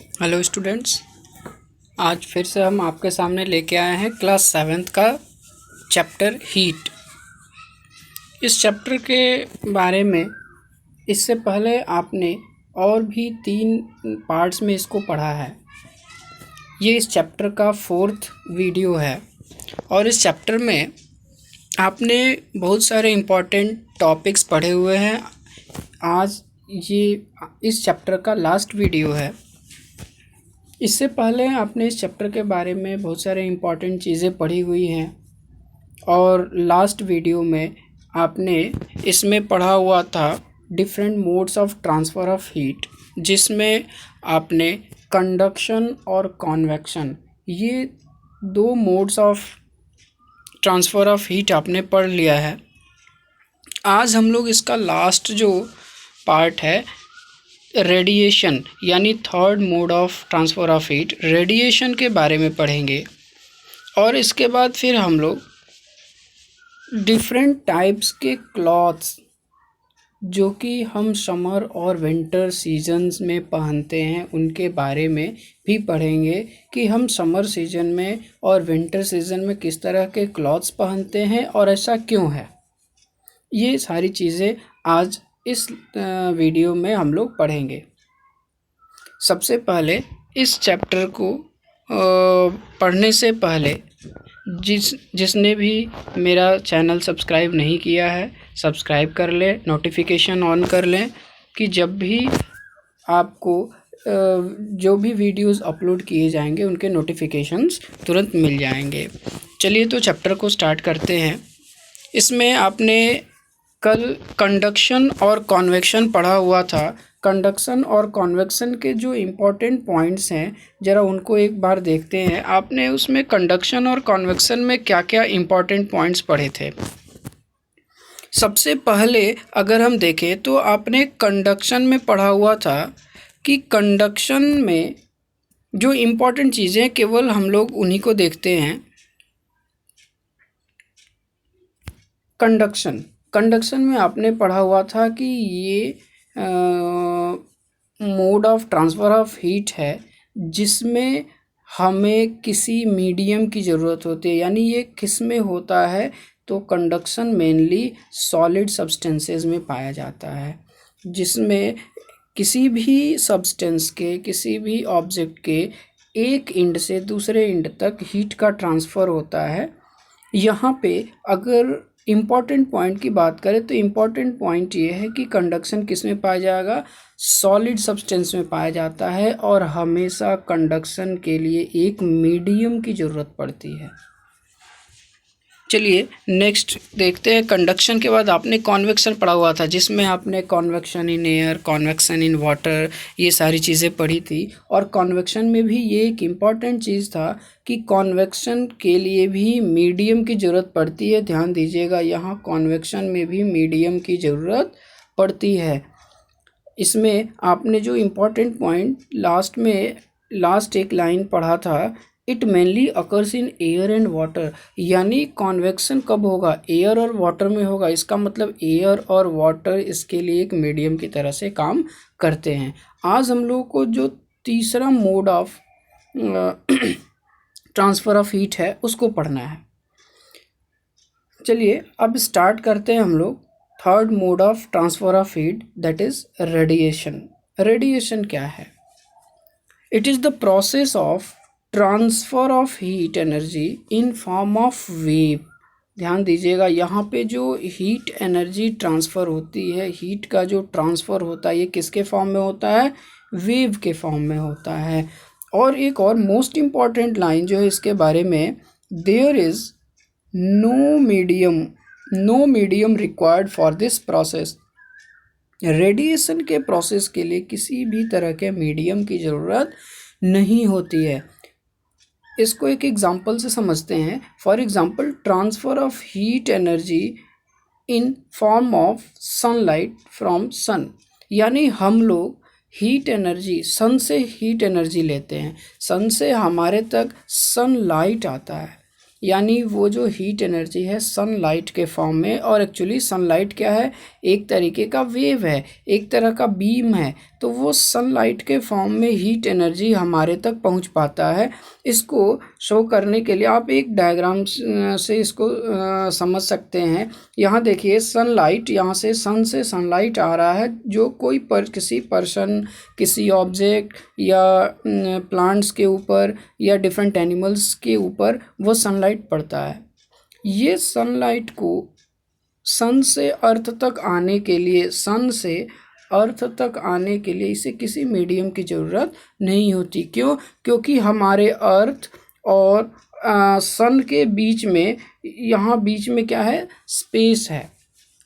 Hello students. आज फिर से हम आपके सामने लेके आए हैं क्लास 7th का चैप्टर हीट। इस चैप्टर के बारे में इससे पहले आपने और भी 3 पार्ट्स में इसको पढ़ा है। ये इस चैप्टर का 4th वीडियो है और इस चैप्टर में आपने बहुत सारे इम्पोर्टेंट टॉपिक्स पढ़े हुए हैं। आज ये इस चैप्टर का लास्ट वीडियो है। इससे पहले आपने इस चैप्टर के बारे में बहुत सारे इम्पॉर्टेंट चीज़ें पढ़ी हुई हैं और लास्ट वीडियो में आपने इसमें पढ़ा हुआ था different modes of transfer of heat, जिसमें आपने कंडक्शन और कॉन्वेक्शन, ये 2 modes of transfer of heat आपने पढ़ लिया है। आज हम लोग इसका लास्ट जो पार्ट है रेडिएशन यानी third mode of transfer of heat, radiation के बारे में पढ़ेंगे। और इसके बाद फिर हम लोग डिफरेंट टाइप्स के क्लॉथ्स जो कि हम समर और विंटर सीजन्स में पहनते हैं उनके बारे में भी पढ़ेंगे कि हम समर सीजन में और विंटर सीजन में किस तरह के क्लॉथ्स पहनते हैं और ऐसा क्यों है। ये सारी चीज़ें आज इस वीडियो में हम लोग पढ़ेंगे। सबसे पहले इस चैप्टर को पढ़ने से पहले जिसने भी मेरा चैनल सब्सक्राइब नहीं किया है सब्सक्राइब कर ले, नोटिफिकेशन ऑन कर लें कि जब भी आपको जो भी वीडियोस अपलोड किए जाएंगे उनके नोटिफिकेशंस तुरंत मिल जाएंगे। चलिए तो चैप्टर को स्टार्ट करते हैं। इसमें आपने कल कंडक्शन और कॉन्वेक्शन पढ़ा हुआ था। कंडक्शन और कॉन्वेक्शन के जो इम्पोर्टेंट पॉइंट्स हैं ज़रा उनको एक बार देखते हैं। आपने उसमें कंडक्शन और कॉन्वेक्शन में क्या क्या इम्पोर्टेंट पॉइंट्स पढ़े थे। सबसे पहले अगर हम देखें तो आपने कंडक्शन में पढ़ा हुआ था कि कंडक्शन में जो इम्पोर्टेंट चीज़ें केवल हम लोग उन्हीं को देखते हैं। कंडक्शन में आपने पढ़ा हुआ था कि ये mode of transfer of heat है जिसमें हमें किसी मीडियम की ज़रूरत होती है। यानी ये किस में होता है तो कंडक्शन मेनली सॉलिड सब्सटेंसेस में पाया जाता है, जिसमें किसी भी सब्सटेंस के, किसी भी ऑब्जेक्ट के एक एंड से दूसरे एंड तक हीट का ट्रांसफ़र होता है। यहाँ पे अगर इम्पॉर्टेंट पॉइंट की बात करें तो इम्पॉर्टेंट पॉइंट ये है कि कंडक्शन किस में पाया जाएगा, सॉलिड सब्सटेंस में पाया जाता है और हमेशा कंडक्शन के लिए एक मीडियम की ज़रूरत पड़ती है। चलिए नेक्स्ट देखते हैं। कंडक्शन के बाद आपने कॉन्वेक्शन पढ़ा हुआ था जिसमें आपने convection in air, convection in water, ये सारी चीज़ें पढ़ी थी। और कॉन्वेक्शन में भी ये एक इम्पॉर्टेंट चीज़ था कि कॉन्वेक्शन के लिए भी मीडियम की ज़रूरत पड़ती है। ध्यान दीजिएगा, यहाँ कॉन्वेक्शन में भी मीडियम की ज़रूरत पड़ती है। इसमें आपने जो इम्पॉर्टेंट पॉइंट लास्ट एक लाइन पढ़ा था, it mainly occurs in air and water, यानी कॉन्वेक्शन कब होगा, एयर और वाटर में होगा। इसका मतलब एयर और वाटर इसके लिए एक मीडियम की तरह से काम करते हैं। आज हम लोग को जो तीसरा mode of transfer of heat है उसको पढ़ना है। चलिए अब स्टार्ट करते हैं हम लोग third mode of transfer of heat, that is radiation. Radiation क्या है? It is the process of transfer of heat energy in form of wave. ध्यान दीजिएगा, यहाँ पे जो हीट एनर्जी ट्रांसफ़र होती है, हीट का जो ट्रांसफ़र होता है, ये किसके फॉर्म में होता है? वेव के फॉर्म में होता है। और एक और मोस्ट इम्पॉर्टेंट लाइन जो है इसके बारे में, there is no medium required for this process. Radiation के प्रोसेस के लिए किसी भी तरह के मीडियम की ज़रूरत नहीं होती है। इसको एक एग्जांपल से समझते हैं। For example, transfer of heat energy in form of sunlight from sun, यानी हम लोग हीट एनर्जी सन से हीट एनर्जी लेते हैं, सन से हमारे तक सनलाइट आता है। यानी वो जो हीट एनर्जी है सनलाइट के फॉर्म में, और एक्चुअली सनलाइट क्या है, एक तरीके का वेव है, एक तरह का बीम है, तो वो सनलाइट के फॉर्म में हीट एनर्जी हमारे तक पहुंच पाता है। इसको शो करने के लिए आप एक डायग्राम से इसको समझ सकते हैं। यहाँ देखिए सनलाइट, यहाँ से सन से सनलाइट आ रहा है, जो किसी पर्सन, किसी ऑब्जेक्ट या प्लांट्स के ऊपर या डिफरेंट एनिमल्स के ऊपर वो सनलाइट पड़ता है। ये सनलाइट को सन से अर्थ तक आने के लिए, सन से अर्थ तक आने के लिए इसे किसी मीडियम की ज़रूरत नहीं होती। क्यों? क्योंकि हमारे अर्थ और सन के बीच में, यहाँ बीच में क्या है, स्पेस है,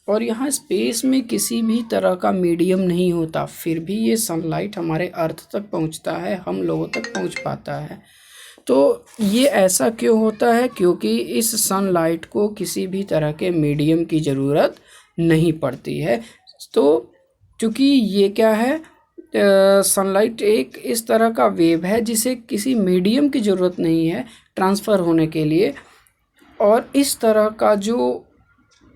और यहाँ स्पेस में किसी भी तरह का मीडियम नहीं होता, फिर भी ये सनलाइट हमारे अर्थ तक पहुँचता है, हम लोगों तक पहुँच पाता है। तो ये ऐसा क्यों होता है? क्योंकि इस सनलाइट को किसी भी तरह के मीडियम की ज़रूरत नहीं पड़ती है। तो चूँकि ये क्या है, सनलाइट एक इस तरह का वेव है जिसे किसी मीडियम की ज़रूरत नहीं है ट्रांसफ़र होने के लिए, और इस तरह का जो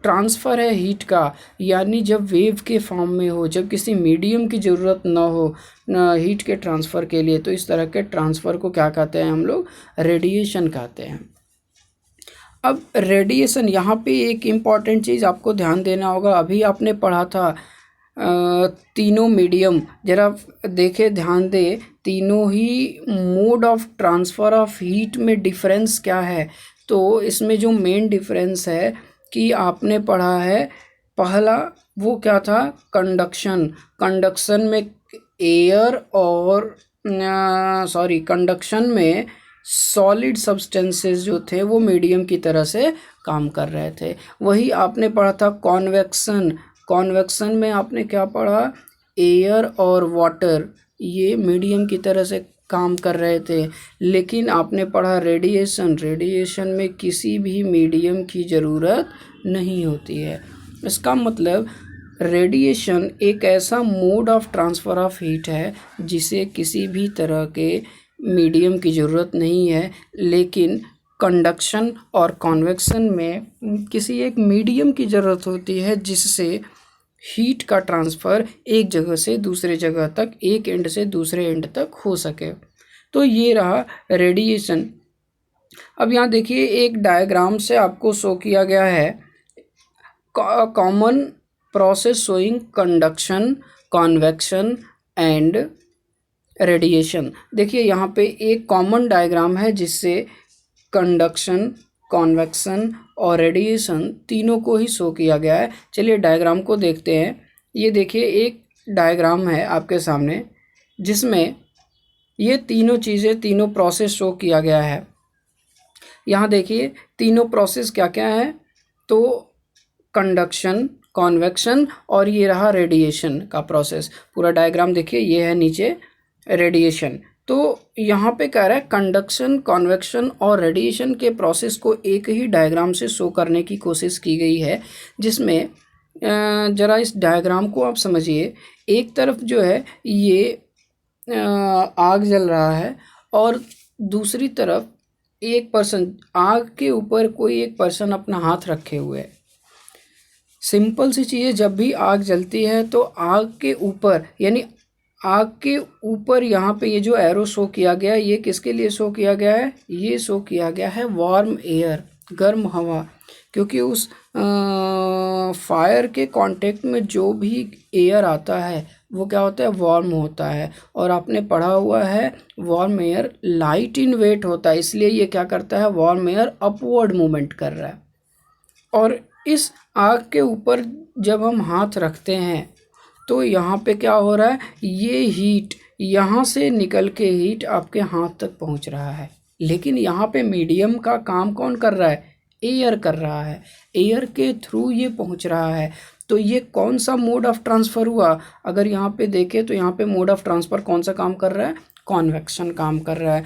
ट्रांसफ़र है हीट का, यानी जब वेव के फॉर्म में हो, जब किसी मीडियम की ज़रूरत ना हो हीट के ट्रांसफ़र के लिए, तो इस तरह के ट्रांसफ़र को क्या कहते हैं हम लोग? रेडिएशन कहते हैं। अब रेडिएशन, यहाँ पे एक इम्पॉर्टेंट चीज़ आपको ध्यान देना होगा। अभी आपने पढ़ा था तीनों मीडियम, ज़रा देखे, ध्यान दे, तीनों ही mode of transfer of heat में डिफरेंस क्या है। तो इसमें जो मेन डिफरेंस है कि आपने पढ़ा है, पहला वो क्या था, कंडक्शन। कंडक्शन में एयर और कंडक्शन में सॉलिड सब्सटेंसेस जो थे वो मीडियम की तरह से काम कर रहे थे। वही आपने पढ़ा था कॉन्वेक्शन। कॉन्वेक्शन में आपने क्या पढ़ा, एयर और वाटर ये मीडियम की तरह से काम कर रहे थे। लेकिन आपने पढ़ा रेडिएशन, रेडिएशन में किसी भी मीडियम की ज़रूरत नहीं होती है। इसका मतलब रेडिएशन एक ऐसा mode of transfer of heat है जिसे किसी भी तरह के मीडियम की ज़रूरत नहीं है, लेकिन कंडक्शन और कॉन्वेक्शन में किसी एक मीडियम की ज़रूरत होती है जिससे हीट का ट्रांसफ़र एक जगह से दूसरे जगह तक, एक एंड से दूसरे एंड तक हो सके। तो ये रहा रेडिएशन। अब यहाँ देखिए एक डायग्राम से आपको शो किया गया है, common process showing conduction, convection and radiation. देखिए यहाँ पे एक कॉमन डायग्राम है जिससे कंडक्शन, कॉन्वेक्शन और रेडिएशन तीनों को ही शो किया गया है। चलिए डायग्राम को देखते हैं। ये देखिए एक डायग्राम है आपके सामने जिसमें ये तीनों चीज़ें, तीनों प्रोसेस शो किया गया है। यहाँ देखिए तीनों प्रोसेस क्या क्या है, तो कंडक्शन, कॉन्वेक्शन और ये रहा रेडिएशन का प्रोसेस। पूरा डायग्राम देखिए, ये है नीचे रेडिएशन। तो यहाँ पे कह रहा है कंडक्शन, कॉन्वेक्शन और रेडिएशन के प्रोसेस को एक ही डायग्राम से शो करने की कोशिश की गई है, जिसमें ज़रा इस डायग्राम को आप समझिए। एक तरफ जो है ये आग जल रहा है और दूसरी तरफ एक पर्सन, आग के ऊपर कोई एक पर्सन अपना हाथ रखे हुए है। सिंपल सी चीज़ है, जब भी आग जलती है तो आग के ऊपर, यानी आग के ऊपर यहाँ पे ये जो एरो शो किया गया है, ये किसके लिए शो किया गया है? ये शो किया गया है वार्म एयर, गर्म हवा। क्योंकि उस फायर के कांटेक्ट में जो भी एयर आता है वो क्या होता है? वार्म होता है। और आपने पढ़ा हुआ है warm air light in weight होता है, इसलिए ये क्या करता है? वार्म एयर अपवर्ड मूवमेंट कर रहा है। और इस आग के ऊपर जब हम हाथ रखते हैं तो यहाँ पे क्या हो रहा है? ये हीट यहाँ से निकल के हीट आपके हाथ तक पहुँच रहा है। लेकिन यहाँ पे मीडियम का काम कौन कर रहा है? एयर कर रहा है। एयर के थ्रू ये पहुँच रहा है। तो ये कौन सा मोड ऑफ ट्रांसफ़र हुआ? अगर यहाँ पे देखें तो यहाँ पे मोड ऑफ ट्रांसफ़र कौन सा काम कर रहा है? कॉन्वेक्शन काम कर रहा है।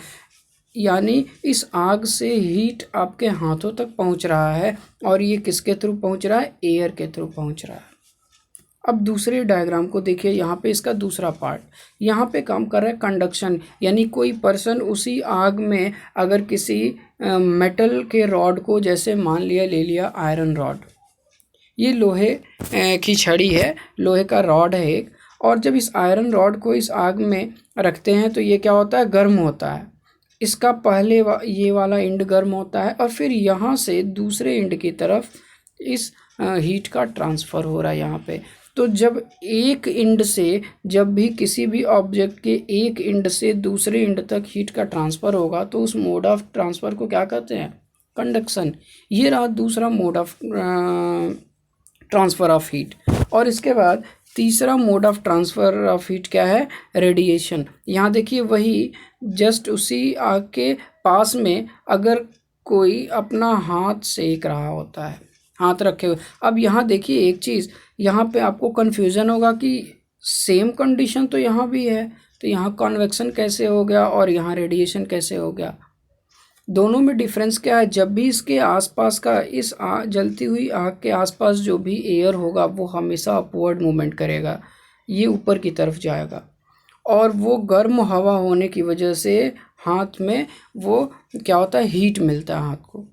यानी इस आग से हीट आपके हाथों तक पहुँच रहा है, और ये किसके थ्रू पहुँच रहा है? एयर के थ्रू पहुँच रहा है। अब दूसरे डायग्राम को देखिए, यहाँ पे इसका दूसरा पार्ट, यहाँ पे काम कर रहा है कंडक्शन, यानी कोई पर्सन उसी आग में अगर किसी मेटल के रॉड को, जैसे मान लिया, ले लिया आयरन रॉड, ये लोहे की छड़ी है, लोहे का रॉड है एक, और जब इस आयरन रॉड को इस आग में रखते हैं तो ये क्या होता है, गर्म होता है। इसका पहले ये वाला एंड गर्म होता है और फिर यहाँ से दूसरे एंड की तरफ इस हीट का ट्रांसफ़र हो रहा है यहाँ पे। तो जब एक एंड से, जब भी किसी भी ऑब्जेक्ट के एक एंड से दूसरे एंड तक हीट का ट्रांसफ़र होगा तो उस मोड ऑफ ट्रांसफ़र को क्या कहते हैं, कंडक्शन। ये रहा दूसरा mode of transfer of heat. और इसके बाद तीसरा mode of transfer of heat क्या है, रेडिएशन। यहाँ देखिए वही जस्ट उसी आग के पास में अगर कोई अपना हाथ सेक रहा होता है, हाथ रखे हुए, अब यहाँ देखिए एक चीज़, यहाँ पे आपको कन्फ्यूज़न होगा कि सेम कंडीशन तो यहाँ भी है, तो यहाँ कन्वेक्शन कैसे हो गया और यहाँ रेडिएशन कैसे हो गया। दोनों में डिफरेंस क्या है, जब भी इसके आसपास का, इस जलती हुई आग के आसपास जो भी एयर होगा वो हमेशा अपवर्ड मूवमेंट करेगा, ये ऊपर की तरफ जाएगा, और वो गर्म हवा होने की वजह से हाथ में वो क्या होता है, हीट मिलता है हाथ को।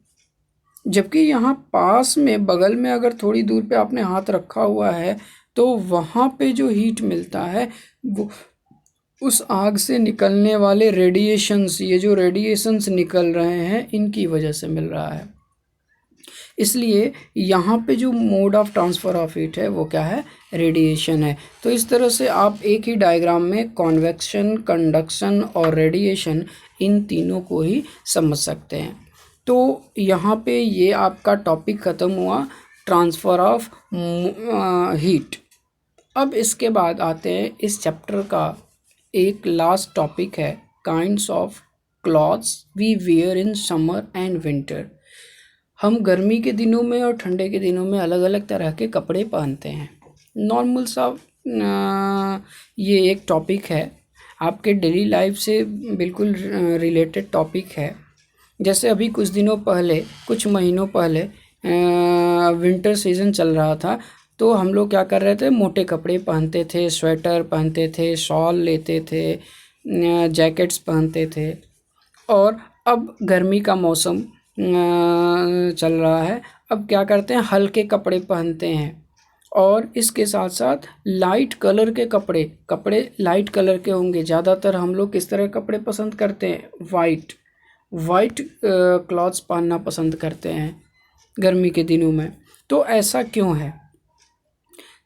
जबकि यहाँ पास में बगल में अगर थोड़ी दूर पे आपने हाथ रखा हुआ है तो वहाँ पे जो हीट मिलता है वो उस आग से निकलने वाले रेडिएशंस, ये जो रेडिएशंस निकल रहे हैं इनकी वजह से मिल रहा है। इसलिए यहाँ पे जो mode of transfer of heat है वो क्या है, रेडिएशन है। तो इस तरह से आप एक ही डायग्राम में कॉन्वेक्शन, कंडक्शन और रेडिएशन, इन तीनों को ही समझ सकते हैं। तो यहाँ पे ये आपका टॉपिक ख़त्म हुआ, ट्रांसफ़र ऑफ हीट। अब इसके बाद आते हैं इस चैप्टर का एक लास्ट टॉपिक है, kinds of clothes we wear in summer and winter. हम गर्मी के दिनों में और ठंडे के दिनों में अलग अलग तरह के कपड़े पहनते हैं। नॉर्मल सा ये एक टॉपिक है, आपके डेली लाइफ से बिल्कुल रिलेटेड टॉपिक है। जैसे अभी कुछ दिनों पहले, कुछ महीनों पहले विंटर सीज़न चल रहा था, तो हम लोग क्या कर रहे थे, मोटे कपड़े पहनते थे, स्वेटर पहनते थे, शॉल लेते थे, जैकेट्स पहनते थे। और अब गर्मी का मौसम चल रहा है, अब क्या करते हैं, हल्के कपड़े पहनते हैं। और इसके साथ साथ लाइट कलर के कपड़े लाइट कलर के होंगे। ज़्यादातर हम लोग किस तरह कपड़े पसंद करते हैं, वाइट क्लॉथ्स पहनना पसंद करते हैं गर्मी के दिनों में। तो ऐसा क्यों है,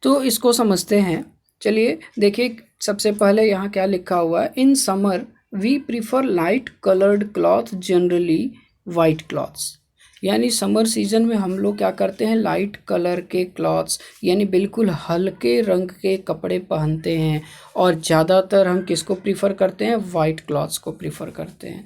तो इसको समझते हैं। चलिए देखिए, सबसे पहले यहाँ क्या लिखा हुआ है, in summer we prefer light coloured cloth, generally white clothes. यानी समर सीजन में हम लोग क्या करते हैं, लाइट कलर के क्लॉथ्स यानी बिल्कुल हल्के रंग के कपड़े पहनते हैं। और ज़्यादातर हम किसको प्रीफर करते हैं, वाइट क्लॉथ्स को प्रीफर करते हैं।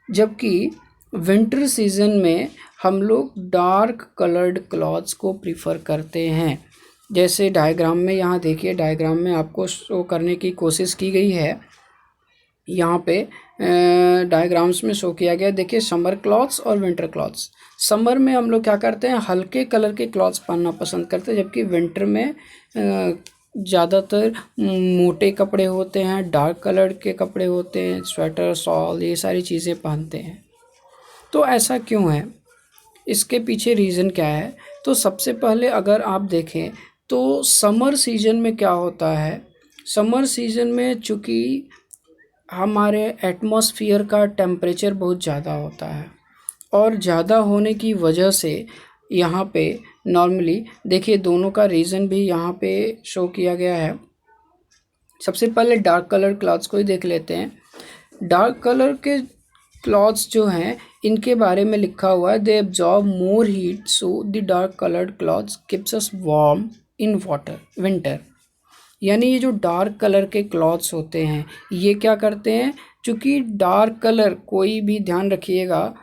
जबकि विंटर सीजन में हम लोग डार्क कलर्ड क्लॉथ्स को प्रीफर करते हैं। जैसे डायग्राम में यहाँ देखिए, डायग्राम में आपको शो करने की कोशिश की गई है, यहाँ पे डायग्राम्स में शो किया गया। देखिए समर क्लॉथ्स और विंटर क्लॉथ्स। समर में हम लोग क्या करते हैं, हल्के कलर के क्लॉथ्स पहनना पसंद करते हैं, जबकि विंटर में ज़्यादातर मोटे कपड़े होते हैं, डार्क कलर के कपड़े होते हैं, स्वेटर, शॉल, ये सारी चीज़ें पहनते हैं। तो ऐसा क्यों है, इसके पीछे रीज़न क्या है। तो सबसे पहले अगर आप देखें तो समर सीजन में क्या होता है, समर सीजन में चूँकि हमारे एटमॉस्फेयर का टेम्परेचर बहुत ज़्यादा होता है, और ज़्यादा होने की वजह से यहाँ पे नॉर्मली देखिए, दोनों का रीज़न भी यहाँ पे शो किया गया है। सबसे पहले डार्क कलर क्लॉथ्स को ही देख लेते हैं। डार्क कलर के क्लॉथ्स जो हैं इनके बारे में लिखा हुआ है, they absorb more heat, so the dark coloured clothes keeps us warm in winter. यानी ये जो डार्क कलर के क्लॉथ्स होते हैं ये क्या करते हैं, चूँकि डार्क कलर, कोई भी ध्यान रखिएगा,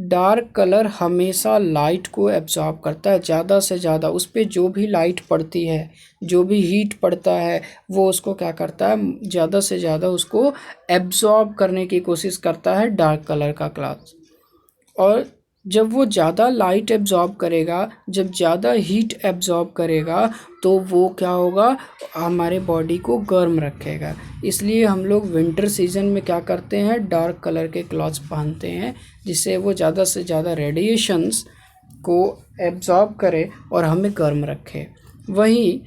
डार्क कलर हमेशा लाइट को एब्जॉर्ब करता है ज़्यादा से ज़्यादा। उस पर जो भी लाइट पड़ती है, जो भी हीट पड़ता है, वो उसको क्या करता है, ज़्यादा से ज़्यादा उसको एब्जॉर्ब करने की कोशिश करता है डार्क कलर का क्लॉथ। और जब वो ज़्यादा लाइट एब्जॉर्ब करेगा, जब ज़्यादा हीट एब्जॉर्ब करेगा, तो वो क्या होगा, हमारे बॉडी को गर्म रखेगा। इसलिए हम लोग विंटर सीजन में क्या करते हैं, डार्क कलर के क्लॉथ्स पहनते हैं, जिससे वो ज़्यादा से ज़्यादा रेडिएशंस को एब्जॉर्ब करे और हमें गर्म रखे। वहीं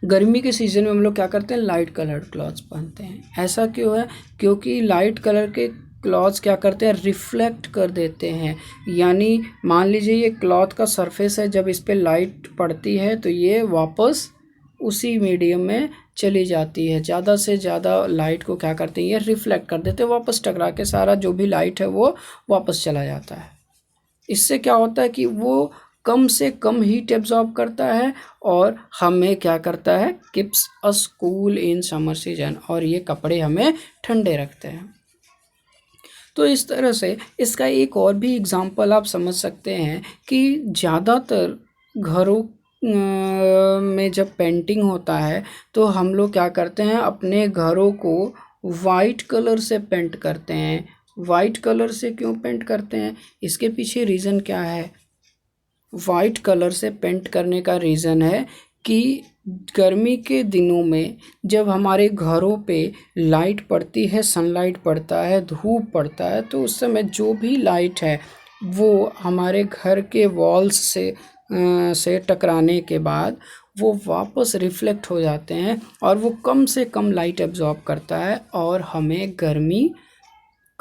गर्मी के सीज़न में हम लोग क्या करते हैं, लाइट कलर्ड क्लॉथ्स पहनते हैं। ऐसा क्यों है, क्योंकि लाइट कलर के क्लॉथ्स क्या करते हैं, रिफ्लेक्ट कर देते हैं। यानी मान लीजिए ये क्लॉथ का सरफेस है, जब इस पर लाइट पड़ती है तो ये वापस उसी मीडियम में चली जाती है। ज़्यादा से ज़्यादा लाइट को क्या करते हैं, ये रिफ्लेक्ट कर देते हैं, वापस टकरा के सारा जो भी लाइट है वो वापस चला जाता है। इससे क्या होता है कि वो कम से कम हीट एब्जॉर्ब करता है और हमें क्या करता है, keeps us cool in summer season, और ये कपड़े हमें ठंडे रखते हैं। तो इस तरह से इसका एक और भी एग्जांपल आप समझ सकते हैं कि ज़्यादातर घरों में जब पेंटिंग होता है तो हम लोग क्या करते हैं, अपने घरों को वाइट कलर से पेंट करते हैं। वाइट कलर से क्यों पेंट करते हैं, इसके पीछे रीज़न क्या है। वाइट कलर से पेंट करने का रीज़न है कि गर्मी के दिनों में जब हमारे घरों पे लाइट पड़ती है, सनलाइट पड़ता है, धूप पड़ता है, तो उस समय जो भी लाइट है वो हमारे घर के वॉल्स से टकराने के बाद वो वापस रिफ्लेक्ट हो जाते हैं और वो कम से कम लाइट एब्जॉर्ब करता है और हमें गर्मी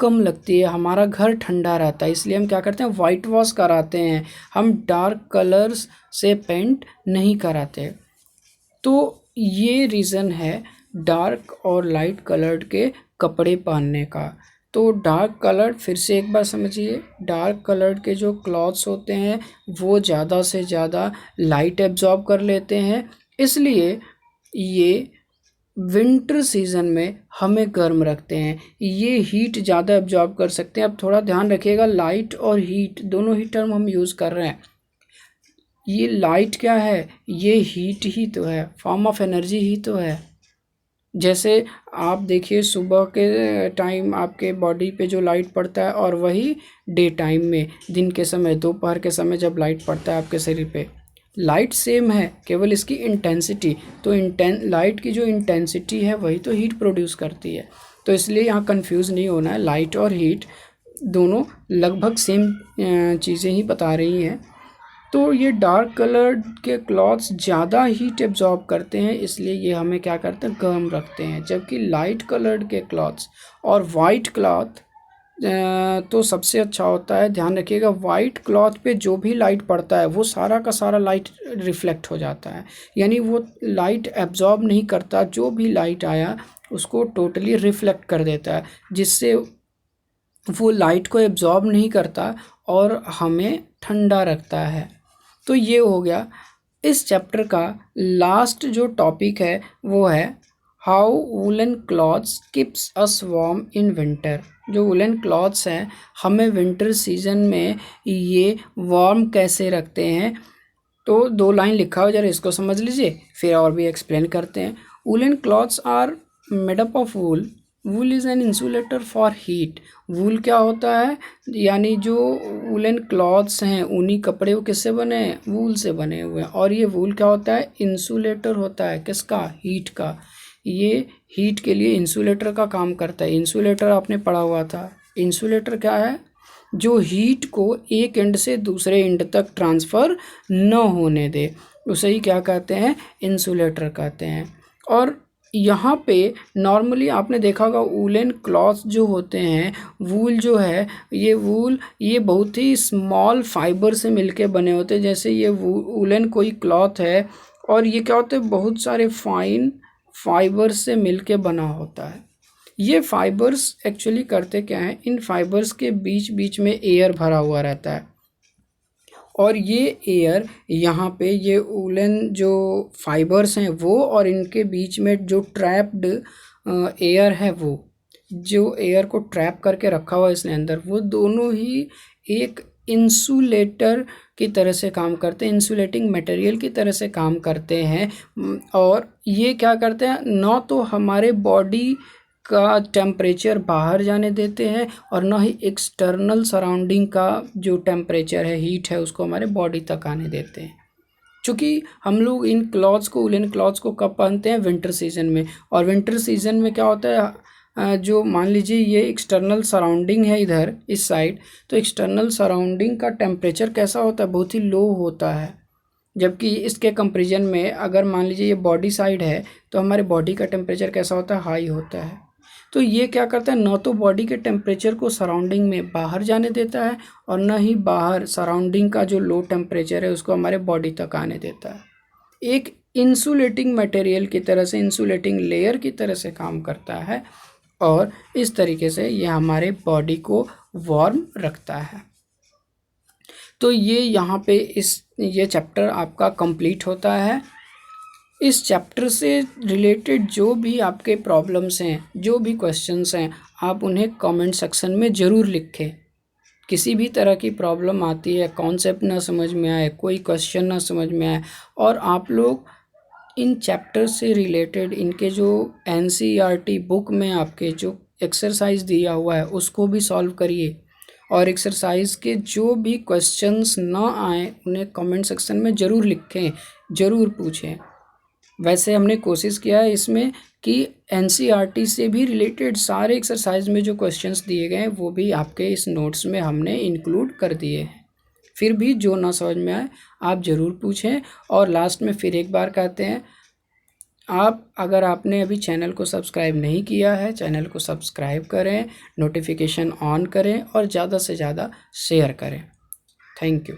कम लगती है, हमारा घर ठंडा रहता है। इसलिए हम क्या करते हैं, वाइट वॉश कराते हैं, हम डार्क कलर्स से पेंट नहीं कराते। तो ये रीज़न है डार्क और लाइट कलर्ड के कपड़े पहनने का। तो डार्क कलर्ड, फिर से एक बार समझिए, डार्क कलर्ड के जो क्लॉथ्स होते हैं वो ज़्यादा से ज़्यादा लाइट एब्जॉर्ब कर लेते हैं, इसलिए ये विंटर सीज़न में हमें गर्म रखते हैं। ये हीट ज़्यादा एब्जॉर्ब कर सकते हैं। अब थोड़ा ध्यान रखिएगा, लाइट और हीट दोनों ही टर्म हम यूज़ कर रहे हैं। ये लाइट क्या है, ये हीट ही तो है, फॉर्म ऑफ एनर्जी ही तो है। जैसे आप देखिए सुबह के टाइम आपके बॉडी पे जो लाइट पड़ता है और वही डे टाइम में, दिन के समय, दोपहर के समय जब लाइट पड़ता है आपके शरीर पे, लाइट सेम है, केवल इसकी इंटेंसिटी। तो लाइट की जो इंटेंसिटी है वही तो हीट प्रोड्यूस करती है। तो इसलिए यहाँ कंफ्यूज नहीं होना है, लाइट और हीट दोनों लगभग सेम चीज़ें ही बता रही हैं। तो ये डार्क कलर के क्लॉथ्स ज़्यादा हीट एब्जॉर्ब करते हैं, इसलिए ये हमें क्या करते हैं, गर्म रखते हैं। जबकि लाइट कलर्ड के क्लॉथ्स और वाइट क्लॉथ तो सबसे अच्छा होता है। ध्यान रखिएगा, वाइट क्लॉथ पे जो भी लाइट पड़ता है वो सारा का सारा लाइट रिफ्लेक्ट हो जाता है, यानी वो लाइट एब्जॉर्ब नहीं करता, जो भी लाइट आया उसको टोटली रिफ्लेक्ट कर देता है, जिससे वो लाइट को एब्जॉर्ब नहीं करता और हमें ठंडा रखता है। तो ये हो गया इस चैप्टर का लास्ट जो टॉपिक है, वो है how woollen clothes keeps us warm in winter. जो वुलन क्लॉथ्स हैं हमें विंटर सीजन में ये वार्म कैसे रखते हैं। तो 2 लाइन लिखा हो, जरा इसको समझ लीजिए, फिर और भी एक्सप्लेन करते हैं। Woollen clothes are made up of wool. Wool is an insulator for heat. Wool क्या होता है, यानी जो वुलन क्लॉथ्स हैं, ऊनी कपड़े, वो किससे बने हैं, वूल से बने हुए हैं। और ये वूल क्या होता है, इंसुलेटर होता है, किसका, हीट का। ये हीट के लिए इंसुलेटर का काम करता है। इंसुलेटर आपने पढ़ा हुआ था। इंसुलेटर क्या है, जो हीट को एक एंड से दूसरे एंड तक ट्रांसफ़र न होने दे, उसे ही क्या कहते हैं, इंसुलेटर कहते हैं। और यहाँ पे नॉर्मली आपने देखा होगा वूलन क्लॉथ जो होते हैं, वूल जो है, ये वूल ये बहुत ही स्मॉल फाइबर से मिलके बने होते हैं। जैसे ये वूलन कोई क्लॉथ है और ये क्या होते हैं, बहुत सारे फाइन फाइबर से मिलके बना होता है। ये फाइबर्स एक्चुअली करते क्या हैं, इन फाइबर्स के बीच बीच में एयर भरा हुआ रहता है और ये एयर यहाँ पे ये वूलन जो फाइबर्स हैं वो, और इनके बीच में जो ट्रैप्ड एयर है, वो जो एयर को ट्रैप करके रखा हुआ है इसने अंदर, वो दोनों ही एक इंसुलेटर की तरह से काम करते हैं, इंसुलेटिंग मटेरियल की तरह से काम करते हैं। और ये क्या करते हैं, ना तो हमारे बॉडी का टेम्परेचर बाहर जाने देते हैं और ना ही एक्सटर्नल सराउंडिंग का जो टेम्परेचर है, हीट है, उसको हमारे बॉडी तक आने देते हैं। चूँकि हम लोग इन क्लॉथ्स को, वुलन क्लॉथ्स को कब पहनते हैं? विंटर सीजन में। और विंटर सीजन में क्या होता है, जो मान लीजिए ये एक्सटर्नल सराउंडिंग है इधर इस साइड, तो एक्सटर्नल सराउंडिंग का टेम्परेचर कैसा होता है? बहुत ही लो होता है। जबकि इसके कंपैरिजन में अगर मान लीजिए ये बॉडी साइड है तो हमारे बॉडी का टेम्परेचर कैसा होता है? हाई होता है। तो ये क्या करता है, न तो बॉडी के टेम्परेचर को सराउंडिंग में बाहर जाने देता है और न ही बाहर सराउंडिंग का जो लो टेम्परेचर है उसको हमारे बॉडी तक आने देता है। एक इंसुलेटिंग मटेरियल की तरह से, इंसुलेटिंग लेयर की तरह से काम करता है और इस तरीके से ये हमारे बॉडी को वार्म रखता है। तो ये यहाँ पे ये चैप्टर आपका कंप्लीट होता है। इस चैप्टर से रिलेटेड जो भी आपके प्रॉब्लम्स हैं, जो भी क्वेश्चंस हैं, आप उन्हें कमेंट सेक्शन में ज़रूर लिखें। किसी भी तरह की प्रॉब्लम आती है, कॉन्सेप्ट ना समझ में आए, कोई क्वेश्चन ना समझ में आए, और आप लोग इन चैप्टर से रिलेटेड इनके जो NCERT बुक में आपके जो एक्सरसाइज दिया हुआ है उसको भी सॉल्व करिए। और एक्सरसाइज के जो भी क्वेश्चंस ना आए उन्हें कमेंट सेक्शन में ज़रूर लिखें, ज़रूर पूछें। वैसे हमने कोशिश किया है इसमें कि NCERT से भी रिलेटेड सारे एक्सरसाइज में जो क्वेश्चंस दिए गए हैं वो भी आपके इस नोट्स में हमने इंक्लूड कर दिए हैं। फिर भी जो ना समझ में आए आप ज़रूर पूछें। और लास्ट में फिर एक बार कहते हैं, अगर आपने अभी चैनल को सब्सक्राइब नहीं किया है, चैनल को सब्सक्राइब करें, नोटिफिकेशन ऑन करें और ज़्यादा से ज़्यादा शेयर करें। Thank you.